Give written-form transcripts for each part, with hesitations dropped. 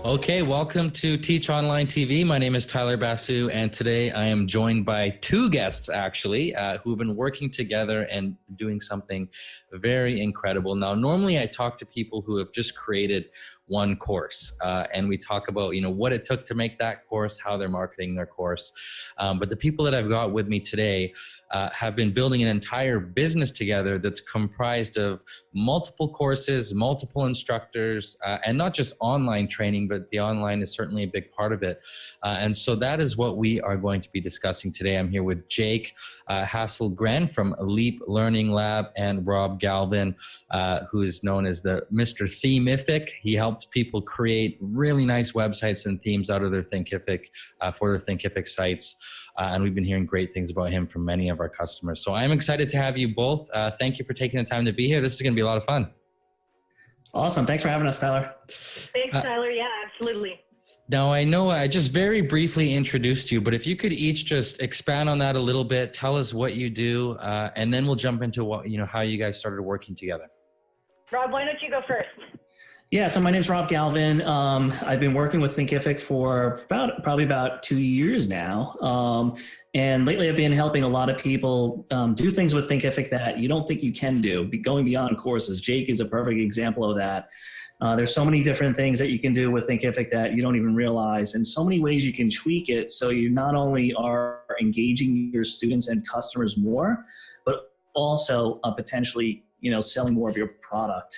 Okay, welcome to Teach Online TV. My name is Tyler Basu, and today I am joined by two guests, actually, who've been working together and doing something very incredible. Now, normally I talk to people who have just created one course, and we talk about, what it took to make that course, how they're marketing their course. But the people that I've got with me today have been building an entire business together that's comprised of multiple courses, multiple instructors, and not just online training, but the online is certainly a big part of it. And so that is what we are going to be discussing today. I'm here with Jake Hassel-Gren from Leap Learning Lab and Rob Galvin, who is known as the Mr. Themific. He helps people create really nice websites and themes out of their Thinkific for their Thinkific sites. And we've been hearing great things about him from many of our customers. So I'm excited to have you both. Thank you for taking the time to be here. This is going to be a lot of fun. Awesome. Thanks for having us, Tyler. Thanks, Tyler. Yeah, absolutely. Now, I know I just very briefly introduced you, but if you could each just expand on that a little bit, tell us what you do, and then we'll jump into what, how you guys started working together. Rob, why don't you go first? Yeah, so my name's Rob Galvin. I've been working with Thinkific for probably about 2 years now. And lately I've been helping a lot of people do things with Thinkific that you don't think you can do, going beyond courses. Jake is a perfect example of that. There's so many different things that you can do with Thinkific that you don't even realize, and so many ways you can tweak it so you not only are engaging your students and customers more, but also potentially selling more of your product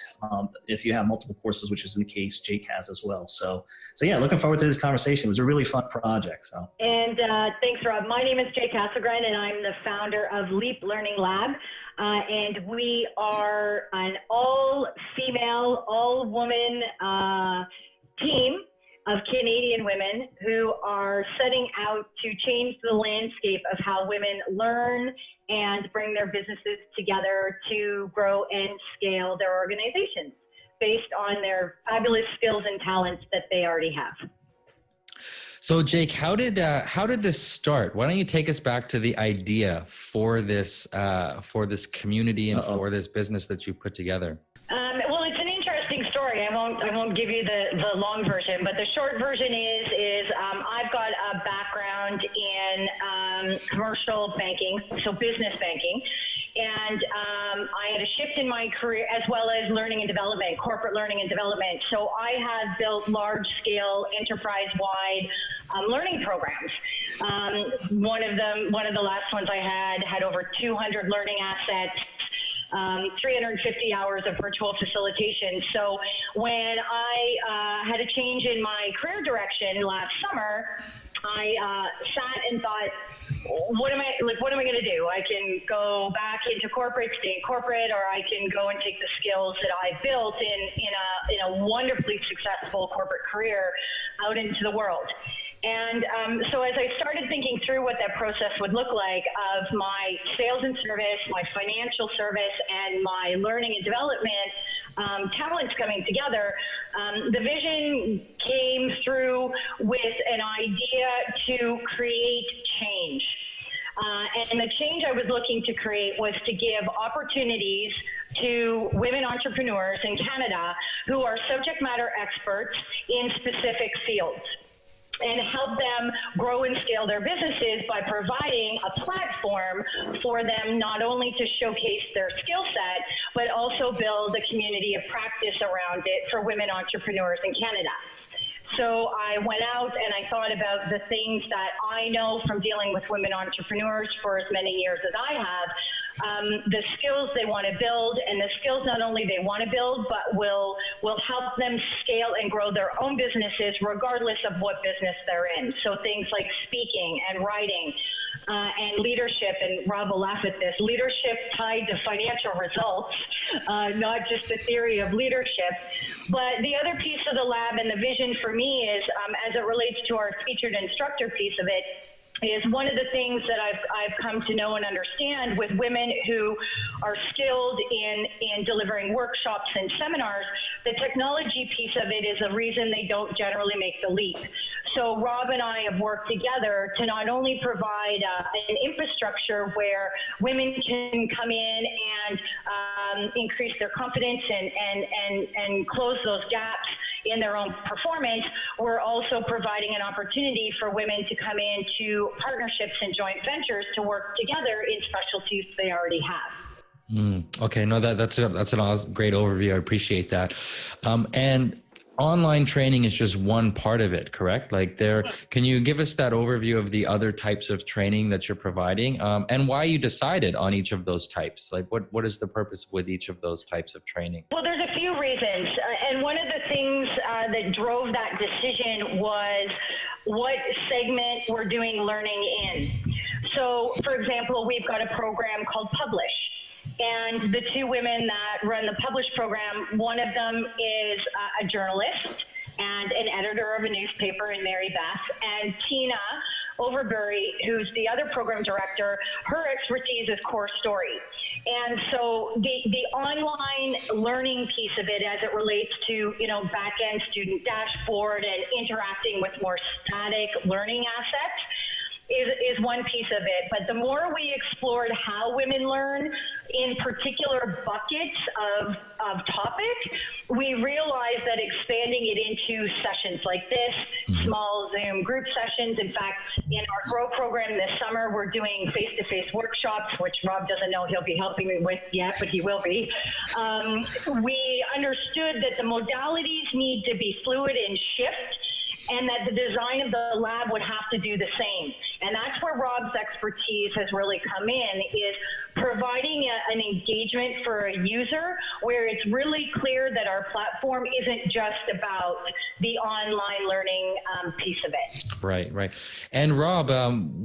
if you have multiple courses, which is the case Jake has as well. So yeah, looking forward to this conversation. It was a really fun project. And thanks, Rob. My name is Jake Hassel-Gren, and I'm the founder of Leap Learning Lab. And we are an all-female, all-woman team of Canadian women who are setting out to change the landscape of how women learn and bring their businesses together to grow and scale their organizations based on their fabulous skills and talents that they already have. So Jake, how did this start? Why don't you take us back to the idea for this community and for this business that you put together? Well, it's an interesting story. I won't give you the long version, but the short version is I've got a background in commercial banking, so business banking. And I had a shift in my career as well as learning and development, corporate learning and development. So I have built large-scale, enterprise-wide learning programs. One of the last ones I had over 200 learning assets, 350 hours of virtual facilitation. So when I had a change in my career direction last summer, I sat and thought, what am I going to do? I can go back into corporate, stay in corporate, or I can go and take the skills that I built in a wonderfully successful corporate career out into the world. And so as I started thinking through what that process would look like of my sales and service, my financial service, and my learning and development talents coming together, the vision came through with an idea to create change. And the change I was looking to create was to give opportunities to women entrepreneurs in Canada who are subject matter experts in specific fields, and help them grow and scale their businesses by providing a platform for them not only to showcase their skill set, but also build a community of practice around it for women entrepreneurs in Canada. So I went out and I thought about the things that I know from dealing with women entrepreneurs for as many years as I have, the skills they want to build, and the skills not only they want to build, but will help them scale and grow their own businesses regardless of what business they're in. So things like speaking and writing, and leadership, and Rob will laugh at this, leadership tied to financial results, not just the theory of leadership. But the other piece of the lab and the vision for me is, as it relates to our featured instructor piece of it, is one of the things that I've come to know and understand with women who are skilled in delivering workshops and seminars. The technology piece of it is a reason they don't generally make the leap. So Rob and I have worked together to not only provide an infrastructure where women can come in and increase their confidence and close those gaps in their own performance, we're also providing an opportunity for women to come into partnerships and joint ventures to work together in specialties they already have. Okay, no, that's a great overview. I appreciate that. And online training is just one part of it, correct? Like can you give us that overview of the other types of training that you're providing, and why you decided on each of those types? Like what is the purpose with each of those types of training? Well, there's a few reasons. And one of the things that drove that decision was what segment we're doing learning in. So, for example, we've got a program called Publish. And the two women that run the Publish program, one of them is a journalist and an editor of a newspaper in Mary Beth. And Tina Overbury, who's the other program director, her expertise is core story. And so the online learning piece of it as it relates to, back-end student dashboard and interacting with more static learning assets is one piece of it. But the more we explored how women learn in particular buckets of topic, we realized that expanding it into sessions like this, small Zoom group sessions. In fact, in our GROW program this summer, we're doing face-to-face workshops, which Rob doesn't know he'll be helping me with yet, but he will be. We understood that the modalities need to be fluid and shift, and that the design of the lab would have to do the same. And that's where Rob's expertise has really come in, is providing an engagement for a user where it's really clear that our platform isn't just about the online learning piece of it. Right. And Rob,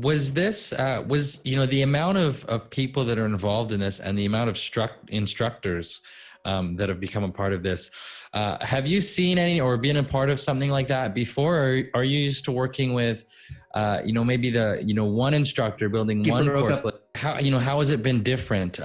was this, the amount of people that are involved in this and the amount of instructors that have become a part of this, have you seen any or been a part of something like that before? Or are you used to working with, maybe one instructor building one course? Like, how has it been different,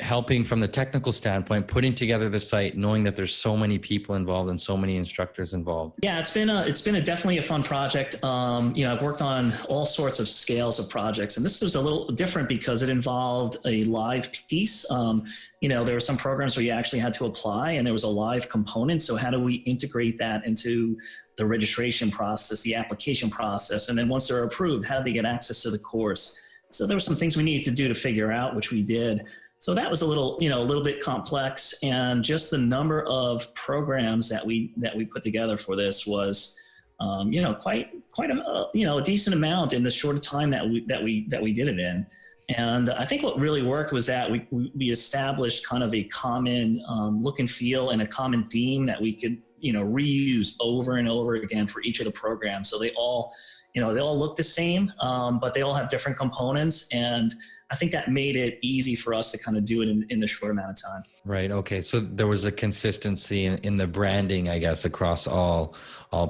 helping from the technical standpoint, putting together the site, knowing that there's so many people involved and so many instructors involved? Yeah, it's been definitely a fun project. I've worked on all sorts of scales of projects, and this was a little different because it involved a live piece. There were some programs where you actually had to apply and there was a live component. So how do we integrate that into the registration process, the application process? And then once they're approved, how do they get access to the course? So there were some things we needed to do to figure out, which we did. So that was a little bit complex, and just the number of programs that we put together for this was, quite a decent amount in the short time that we did it in. And I think what really worked was that we established kind of a common look and feel and a common theme that we could reuse over and over again for each of the programs. So they all look the same, but they all have different components. And I think that made it easy for us to kind of do it in the short amount of time. Right. Okay. So there was a consistency in the branding, I guess, across all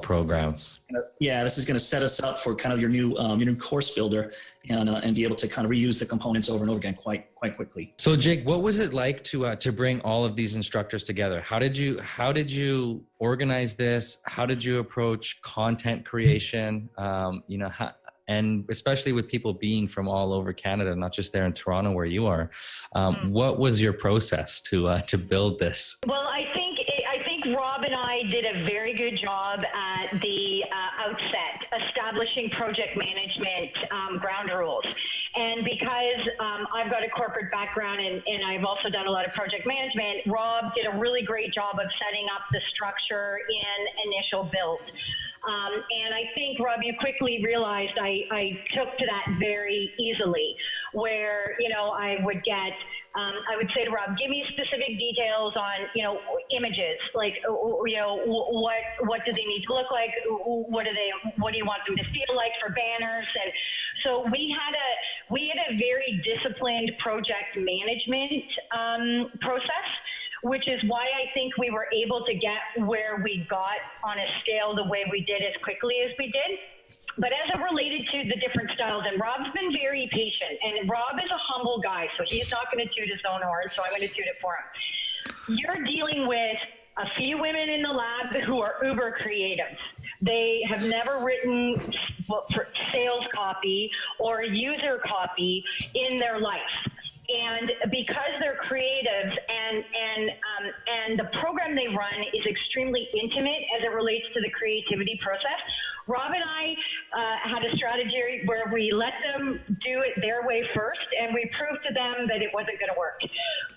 programs. Yeah, this is going to set us up for kind of your new course builder and be able to kind of reuse the components over and over again quite quickly. So Jake, what was it like to bring all of these instructors together? How did you organize this? How did you approach content creation? And especially with people being from all over Canada, not just there in Toronto where you are, what was your process to build this? Well, I think Rob and I did a very good job at the outset, establishing project management ground rules. And because I've got a corporate background and I've also done a lot of project management, Rob did a really great job of setting up the structure in initial build. And I think, Rob, you quickly realized I took to that very easily, where, I would say to Rob, give me specific details on, images, like, what do they need to look like? What do you want them to feel like for banners? And so we had a very disciplined project management process, which is why I think we were able to get where we got on a scale the way we did as quickly as we did. But as it related to the different styles, and Rob's been very patient, and Rob is a humble guy, so he's not going to toot his own horn, so I'm going to toot it for him. You're dealing with a few women in the lab who are uber creative. They have never written sales copy or user copy in their life. And because they're creatives and the program they run is extremely intimate as it relates to the creativity process, Rob and I had a strategy where we let them do it their way first, and we proved to them that it wasn't going to work.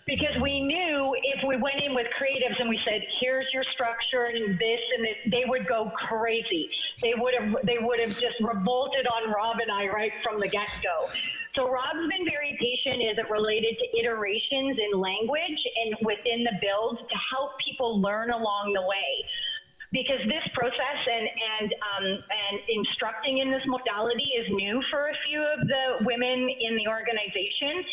Because we knew if we went in with creatives and we said, here's your structure and this, they would go crazy. They would have just revolted on Rob and I right from the get-go. So Rob's been very patient as it related to iterations in language and within the build to help people learn along the way. Because this process and instructing in this modality is new for a few of the women in the organization.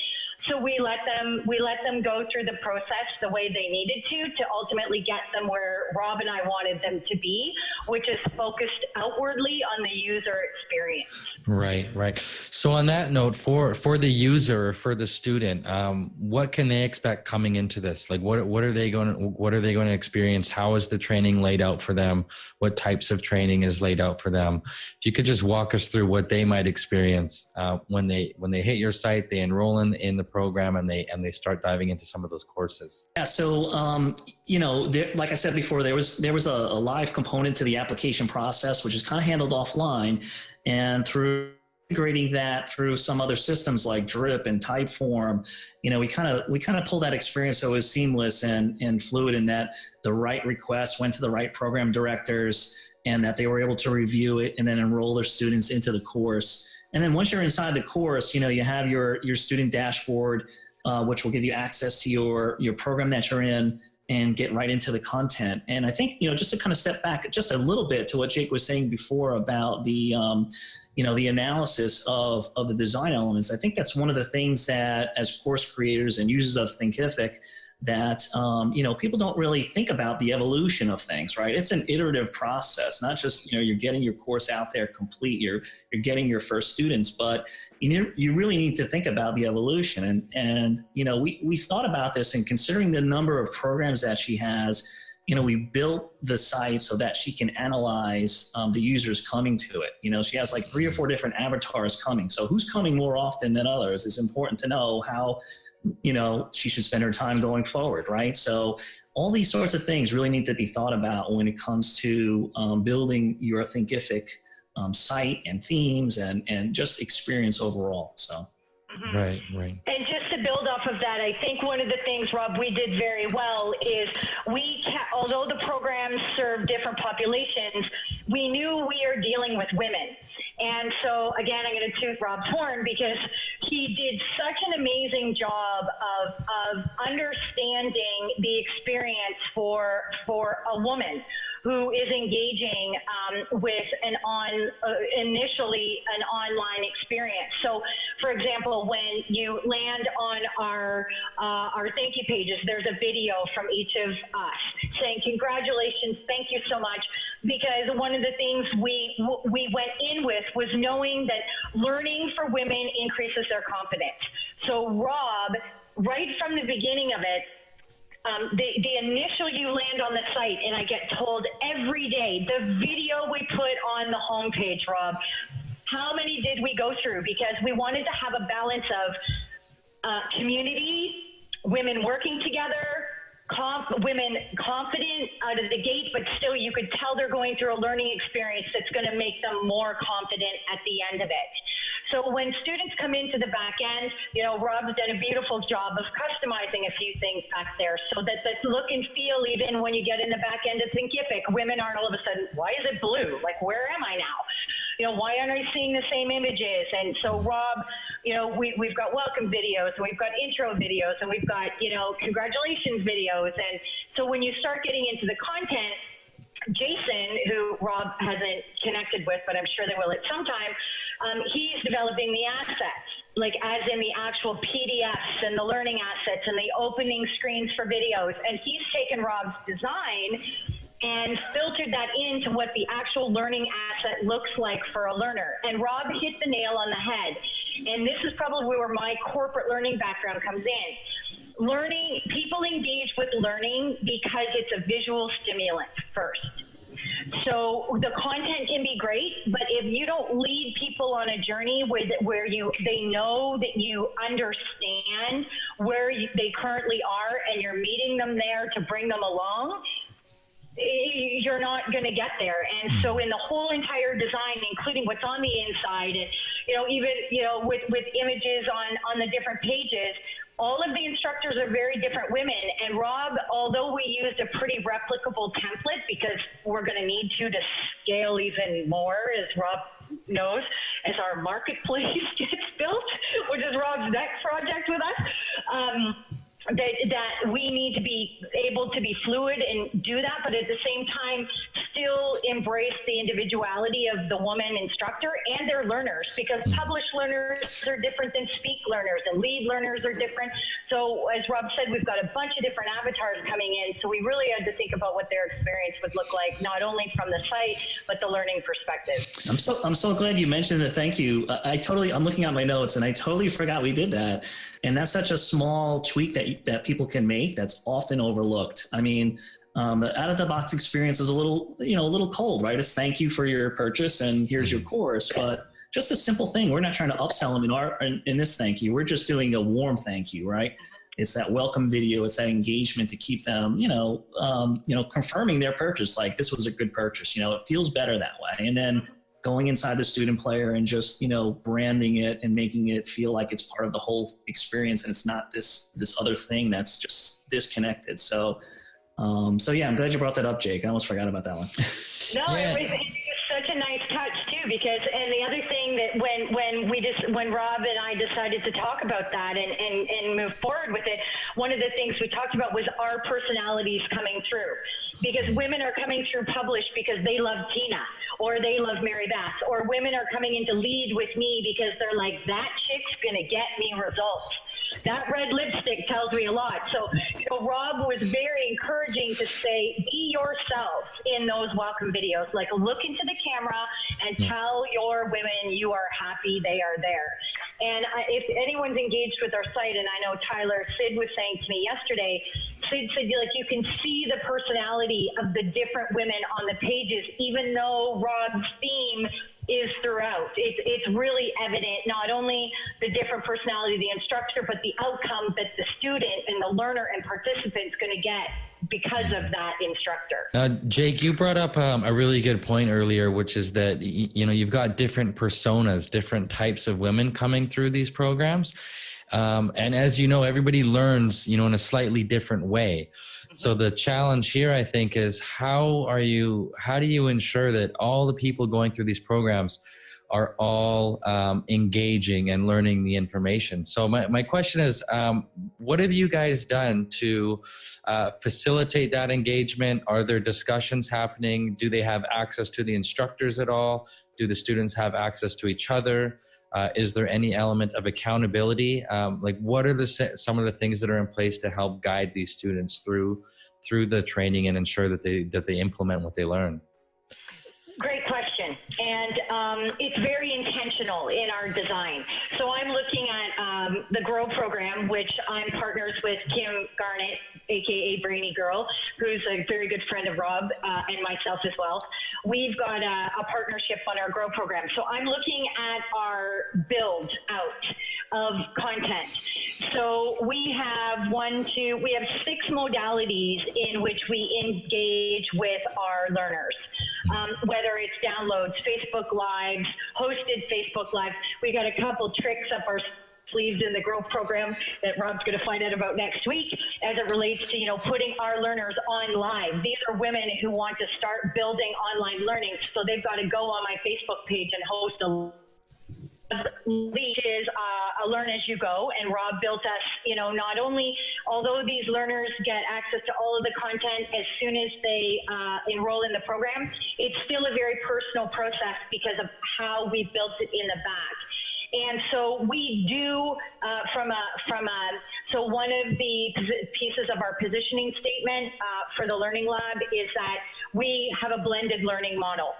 So we let them go through the process the way they needed to ultimately get them where Rob and I wanted them to be, which is focused outwardly on the user experience. Right. So on that note, for the user, for the student, what can they expect coming into this? Like, what are they going to experience? How is the training laid out for them? What types of training is laid out for them? If you could just walk us through what they might experience when they hit your site, they enroll in the program, and they start diving into some of those courses. Yeah. So, like I said before, there was a live component to the application process, which is kind of handled offline, and through integrating that through some other systems like Drip and Typeform, we kind of pull that experience so it was seamless and fluid, in that the right requests went to the right program directors, and that they were able to review it and then enroll their students into the course. And then once you're inside the course, you have your student dashboard, which will give you access to your program that you're in and get right into the content. And I think, just to kind of step back just a little bit to what Jake was saying before about the analysis of the design elements, I think that's one of the things that as course creators and users of Thinkific, that, people don't really think about the evolution of things, right? It's an iterative process, not just, you're getting your course out there complete, you're getting your first students, but you really need to think about the evolution. And we thought about this, and considering the number of programs that she has, we built the site so that she can analyze the users coming to it. She has like 3 or 4 different avatars coming. So who's coming more often than others is important to know how she should spend her time going forward, right? So all these sorts of things really need to be thought about when it comes to building your Thinkific site and themes and just experience overall. So. Right. And just to build off of that, I think one of the things, Rob, we did very well is although the programs serve different populations, we knew we are dealing with women. And so, again, I'm going to toot Rob's horn because he did such an amazing job of understanding the experience for a woman who is engaging with initially an online experience. So, for example, when you land on our thank you pages, there's a video from each of us saying, congratulations, thank you so much. Because one of the things we went in with was knowing that learning for women increases their confidence. So Rob, right from the beginning of it, the initial you land on the site, and I get told every day, the video we put on the homepage, Rob, how many did we go through? Because we wanted to have a balance of community, women working together, women confident out of the gate, but still you could tell they're going through a learning experience that's going to make them more confident at the end of it. So when students come into the back end, Rob's done a beautiful job of customizing a few things back there so that the look and feel, even when you get in the back end of Thinkific, women aren't all of a sudden, why is it blue? Like, where am I now? Why aren't I seeing the same images? And so Rob, we've got welcome videos, and we've got intro videos, and we've got, congratulations videos. And so when you start getting into the content, Jason, who Rob hasn't connected with, but I'm sure they will at some time, he's developing the assets, like as in the actual PDFs and the learning assets and the opening screens for videos. And he's taken Rob's design and filtered that into what the actual learning asset looks like for a learner. And Rob hit the nail on the head. And this is probably where my corporate learning background comes in. Learning, people engage with learning because it's a visual stimulant first. So the content can be great, but if you don't lead people on a journey where they know that you understand where they currently are and you're meeting them there to bring them along, you're not going to get there. And so in the whole entire design, including what's on the inside, and even with images on the different pages, all of the instructors are very different women. And Rob, although we used a pretty replicable template, because we're going to need to scale even more, as Rob knows, as our marketplace gets built, which is Rob's next project with us, that we need to be able to be fluid and do that, but at the same time still embrace the individuality of the woman instructor and their learners, because published learners are different than speak learners, and lead learners are different. So as Rob said, we've got a bunch of different avatars coming in, so we really had to think about what their experience would look like, not only from the site but the learning perspective. I'm so glad you mentioned the thank you. I'm looking at my notes and I totally forgot we did that. And that's such a small tweak that people can make that's often overlooked. I mean, the out-of-the-box experience is a little cold, right? It's thank you for your purchase and here's your course. But just a simple thing. We're not trying to upsell them in this thank you. We're just doing a warm thank you, right? It's that welcome video. It's that engagement to keep them, confirming their purchase. Like, this was a good purchase. It feels better that way. And then going inside the student player and just, branding it and making it feel like it's part of the whole experience, and it's not this other thing that's just disconnected. So yeah, I'm glad you brought that up, Jake. I almost forgot about that one. No, yeah. It was such a nice touch too, because, and the other thing that when Rob and I decided to talk about that and move forward with it, one of the things we talked about was our personalities coming through, because women are coming through published because they love Tina, or they love Mary Beth, or women are coming in to lead with me because they're like, that chick's gonna get me results. That red lipstick tells me a lot. So, Rob was very encouraging to say, be yourself in those welcome videos. Like, look into the camera and tell your women you are happy they are there. And if anyone's engaged with our site, and I know Sid was saying to me yesterday, Sid said, like, you can see the personality of the different women on the pages, even though Rob's theme is throughout. It's really evident, not only the different personality of the instructor, but the outcome that the student and the learner and participant's going to get because of that instructor. Jake, you brought up a really good point earlier, which is that, you've got different personas, different types of women coming through these programs. And as you know, everybody learns, in a slightly different way. So the challenge here, I think, is how do you ensure that all the people going through these programs are all engaging and learning the information? So my question is, what have you guys done to facilitate that engagement? Are there discussions happening? Do they have access to the instructors at all? Do the students have access to each other? Is there any element of accountability? What are some of the things that are in place to help guide these students through the training and ensure that they implement what they learn? Great question. And it's very intentional in our design. So I'm looking at the GROW program, which I'm partners with Kim Garnett, aka Brainy Girl, who's a very good friend of Rob and myself as well. We've got a partnership on our GROW program. So I'm looking at our build out of content. So we have 6 modalities in which we engage with our learners. Whether it's downloads, Facebook Lives, hosted Facebook Lives. We got a couple tricks up our sleeves in the growth program that Rob's going to find out about next week as it relates to, putting our learners on live. These are women who want to start building online learning. So they've got to go on my Facebook page and host a which is a learn as you go, and Rob built us, not only, although these learners get access to all of the content as soon as they enroll in the program, it's still a very personal process because of how we built it in the back. And so we do, so one of the pieces of our positioning statement for the Learning Lab is that we have a blended learning model.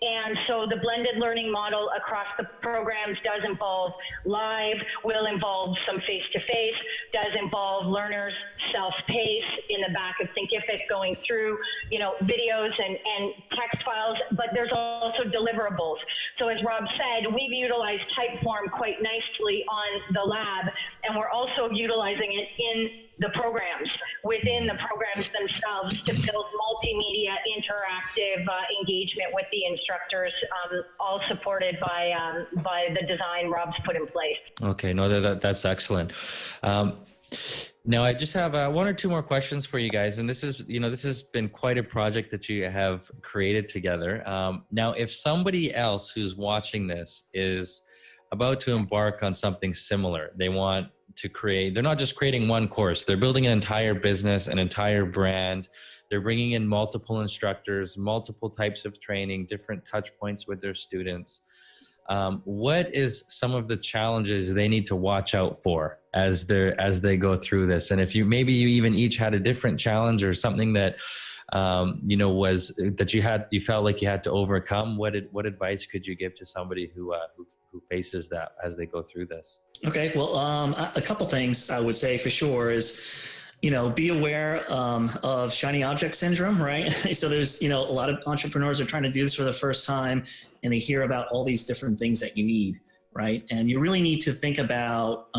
And so the blended learning model across the programs does involve live, will involve some face-to-face, does involve learners self-pace in the back of Thinkific going through, videos and text files, but there's also deliverables. So as Rob said, we've utilized Typeform quite nicely on the lab, and we're also utilizing it in the programs, within the programs themselves, to build multimedia interactive engagement with the instructors, all supported by the design Rob's put in place. Okay, no, that's excellent. Now I just have one or two more questions for you guys, and this has been quite a project that you have created together. Now, if somebody else who's watching this is about to embark on something similar, they want to create, they're not just creating one course, they're building an entire business, an entire brand. They're bringing in multiple instructors, multiple types of training, different touch points with their students. What is some of the challenges they need to watch out for as they go through this? And if you even each had a different challenge or something that was that you felt like you had to overcome, what advice could you give to somebody who faces that as they go through this? Okay, well, a couple things I would say for sure is, be aware of shiny object syndrome, right? So there's, a lot of entrepreneurs are trying to do this for the first time, and they hear about all these different things that you need, right? And you really need to think about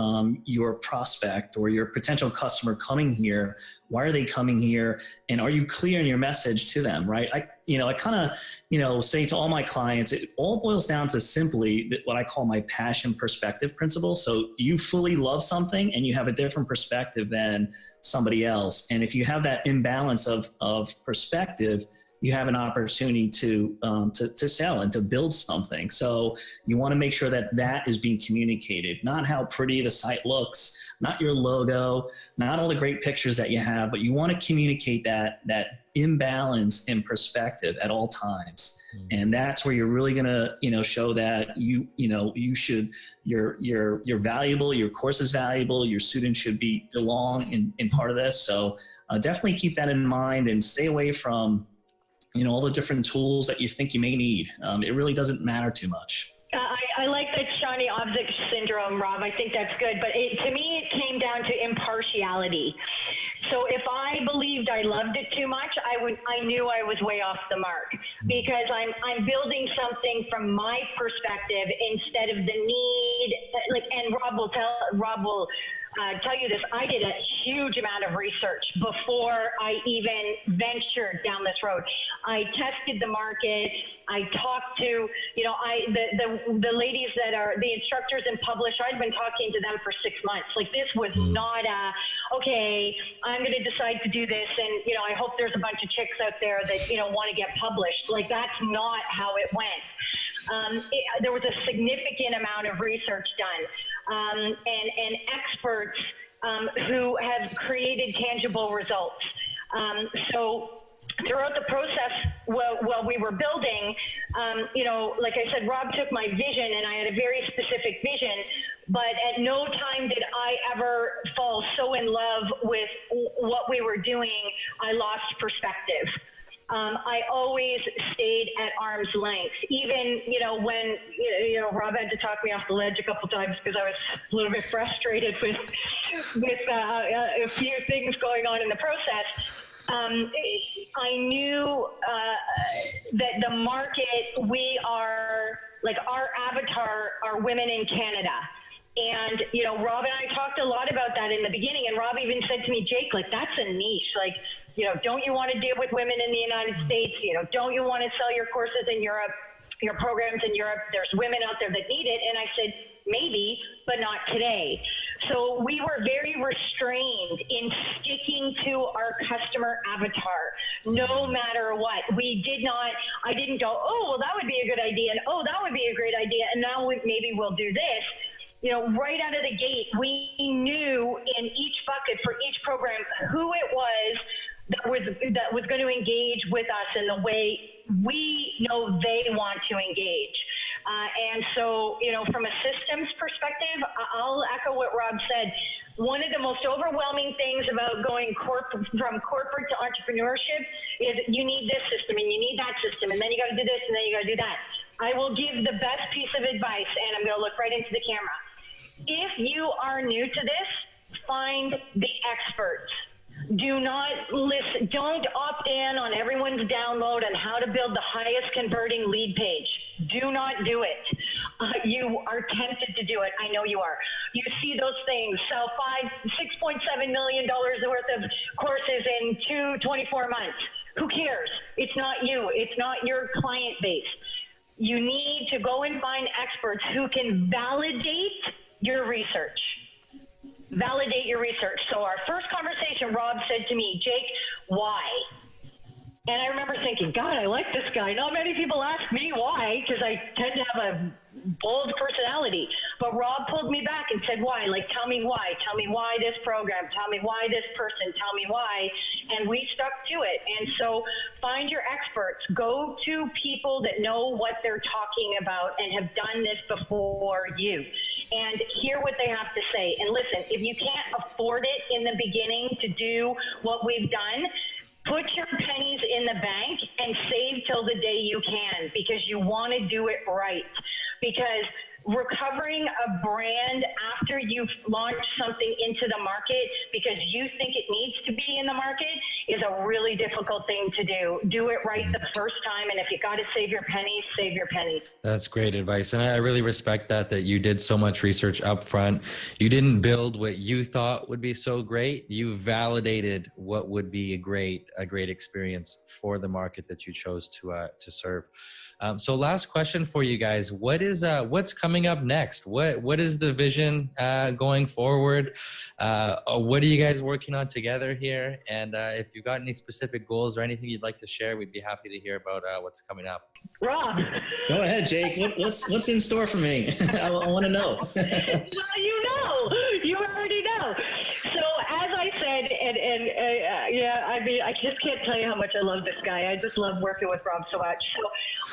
your prospect or your potential customer coming here. Why are they coming here? And are you clear in your message to them, right? I kind of, say to all my clients, it all boils down to simply what I call my passion perspective principle. So you fully love something and you have a different perspective than somebody else. And if you have that imbalance of perspective, you have an opportunity to sell and to build something. So you want to make sure that is being communicated, not how pretty the site looks, not your logo, not all the great pictures that you have, but you want to communicate that imbalance in perspective at all times. And that's where you're really going to, show that you're valuable, your course is valuable, your students should belong in part of this. So definitely keep that in mind and stay away from all the different tools that you think you may need. It really doesn't matter too much. I like that shiny object syndrome, Rob. I think that's good. But to me, it came down to impartiality. So if I believed I loved it too much, I knew I was way off the mark, because I'm building something from my perspective instead of the need. And Rob will tell you this. I did a huge amount of research before I even ventured down this road. I tested the market. I talked to, the ladies that are the instructors in Publish. I'd been talking to them for 6 months. This was not okay, I'm going to decide to do this. And, I hope there's a bunch of chicks out there that, want to get published. That's not how it went. There was a significant amount of research done, and experts who have created tangible results. So throughout the process, while we were building, like I said, Rob took my vision, and I had a very specific vision, but at no time did I ever fall so in love with what we were doing, I lost perspective. I always stayed at arm's length, even, when, Rob had to talk me off the ledge a couple times because I was a little bit frustrated with a few things going on in the process. I knew that the market, we are, our avatar are women in Canada. And, Rob and I talked a lot about that in the beginning. And Rob even said to me, Jake, that's a niche. Don't you want to deal with women in the United States? Don't you want to sell your courses in Europe, your programs in Europe? There's women out there that need it. And I said, maybe, but not today. So we were very restrained in sticking to our customer avatar, no matter what. I didn't go, oh, well, that would be a good idea. And, oh, that would be a great idea. And now maybe we'll do this. Right out of the gate, we knew in each bucket for each program who it was that was going to engage with us in the way we know they want to engage. And so, from a systems perspective, I'll echo what Rob said. One of the most overwhelming things about going from corporate to entrepreneurship is you need this system and you need that system, and then you got to do this and then you got to do that. I will give the best piece of advice, and I'm going to look right into the camera. If you are new to this, find the experts. Do not listen. Don't opt in on everyone's download on how to build the highest converting lead page. Do not do it. You are tempted to do it. I know you are. You see those things. Sell $6.7 million worth of courses in 24 months. Who cares? It's not you. It's not your client base. You need to go and find experts who can validate your research. Validate your research. So our first conversation, Rob said to me, Jake, why? And I remember thinking, God, I like this guy. Not many people ask me why, because I tend to have a bold personality. But Rob pulled me back and said, why? Like, tell me why. Tell me why this program. Tell me why this person. Tell me why. And we stuck to it. And so find your experts. Go to people that know what they're talking about and have done this before you. And hear what they have to say. And listen, if you can't afford it in the beginning to do what we've done, put your pennies in the bank and save till the day you can, because you want to do it right. Because recovering a brand after you've launched something into the market because you think it needs to be in the market is a really difficult thing to do. Do it right the first time, and if you got to save your pennies, save your pennies. That's great advice, and I really respect that you did so much research up front. You didn't build what you thought would be so great. You validated what would be a great experience for the market that you chose to serve. So last question for you guys. What's coming up next? What is the vision going forward? What are you guys working on together here? And if you've got any specific goals or anything you'd like to share, we'd be happy to hear about what's coming up. Rob. Go ahead, Jake. What's in store for me? I want to know. Well, you already know. So as I said, I just can't tell you how much I love this guy. I just love working with Rob so much. So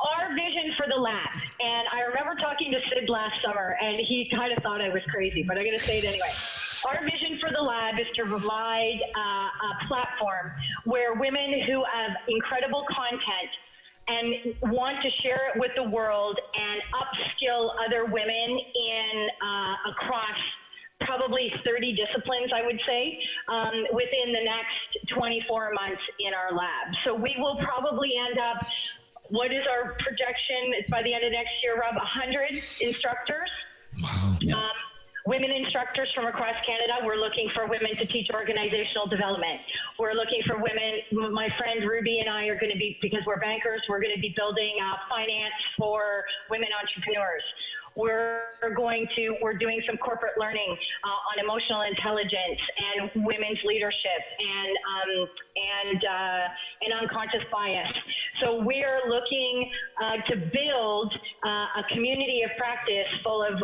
our vision for the lab, and I remember talking to Sid last summer, and he kind of thought I was crazy, but I'm going to say it anyway. Our vision for the lab is to provide a platform where women who have incredible content and want to share it with the world and upskill other women in across probably 30 disciplines, I would say, within the next 24 months in our lab. So we will probably end up, what is our projection by the end of next year, Rob? 100 instructors. Wow. Women instructors from across Canada. We're looking for women to teach organizational development. We're looking for women. My friend Ruby and I are going to be, because we're bankers, we're going to be building finance for women entrepreneurs. We're doing some corporate learning on emotional intelligence and women's leadership and unconscious bias. So we're looking to build a community of practice full of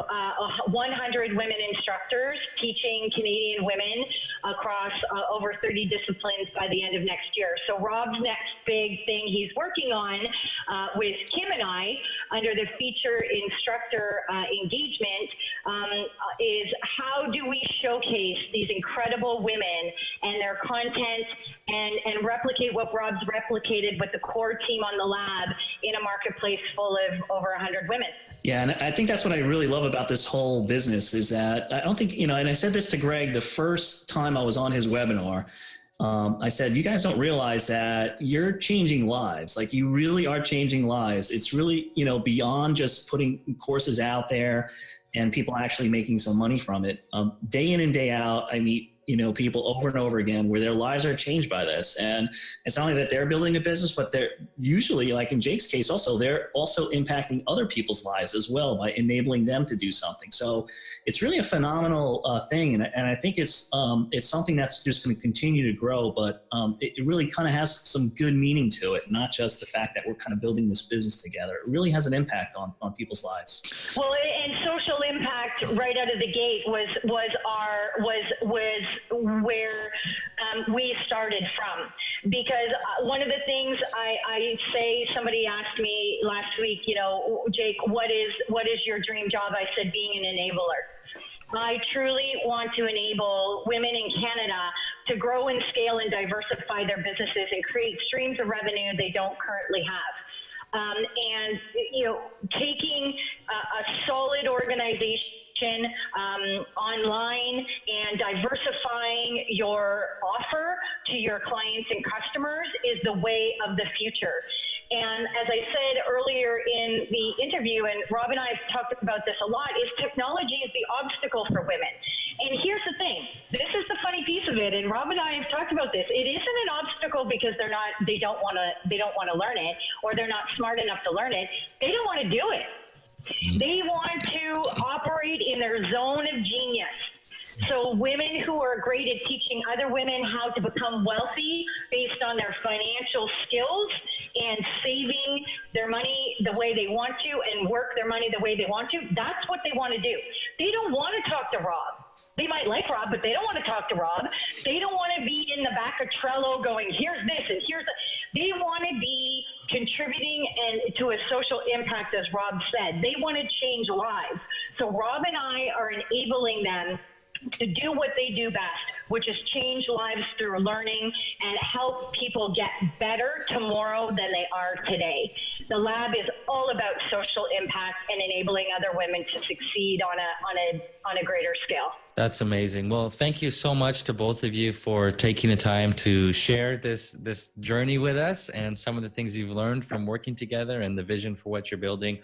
100 women instructors teaching Canadian women across over 30 disciplines by the end of next year. So Rob's next big thing he's working on with Kim and I under the feature instructor engagement is how do we showcase these incredible women and their content and replicate what Rob's replicated with the core team on the lab in a marketplace full of over 100 women. Yeah, and I think that's what I really love about this whole business is that I don't think, and I said this to Greg the first time I was on his webinar. I said, you guys don't realize that you're changing lives. Like you really are changing lives. It's really, beyond just putting courses out there and people actually making some money from it. Day in and day out, I meet, people over and over again where their lives are changed by this. And it's not only that they're building a business, but they're usually, like in Jake's case also, they're also impacting other people's lives as well by enabling them to do something. So it's really a phenomenal thing. And I think it's something that's just going to continue to grow, but it really kind of has some good meaning to it, not just the fact that we're kind of building this business together. It really has an impact on people's lives. Well, and social impact right out of the gate was where we started from, because one of the things I say, somebody asked me last week, Jake, what is your dream job? I said, being an enabler. I truly want to enable women in Canada to grow and scale and diversify their businesses and create streams of revenue they don't currently have. And, taking a solid organization online and diversifying your offer to your clients and customers is the way of the future. And as I said earlier in the interview, and Rob and I have talked about this a lot, is technology is the obstacle for women. And here's the thing, this is the funny piece of it, and Rob and I have talked about this. It isn't an obstacle because they don't want to learn it, or they're not smart enough to learn it. They don't want to do it. They want to operate in their zone of genius. So women who are great at teaching other women how to become wealthy based on their financial skills and saving their money the way they want to and work their money the way they want to, that's what they want to do. They don't want to talk to Rob. They might like Rob, but they don't want to talk to Rob. They don't want to be in the back of Trello going, here's this and here's that. They want to be contributing and to a social impact, as Rob said. They want to change lives. So Rob and I are enabling them to do what they do best, which is change lives through learning and help people get better tomorrow than they are today. The lab is all about social impact and enabling other women to succeed on a greater scale. That's amazing. Well, thank you so much to both of you for taking the time to share this journey with us and some of the things you've learned from working together and the vision for what you're building.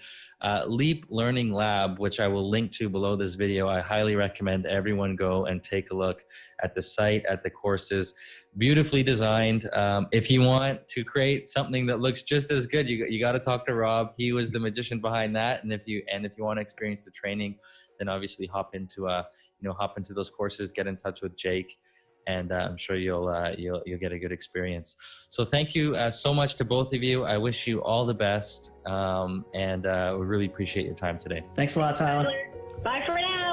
Leap Learning Lab, which I will link to below this video. I highly recommend everyone go and take a look at the site, at the courses. Beautifully designed. If you want to create something that looks just as good, you got to talk to Rob. He was the magician behind that. And if you want to experience the training, then obviously hop into those courses, get in touch with Jake, and I'm sure you'll get a good experience. So thank you so much to both of you. I wish you all the best, and we really appreciate your time today. Thanks a lot, Tyler. Bye for now.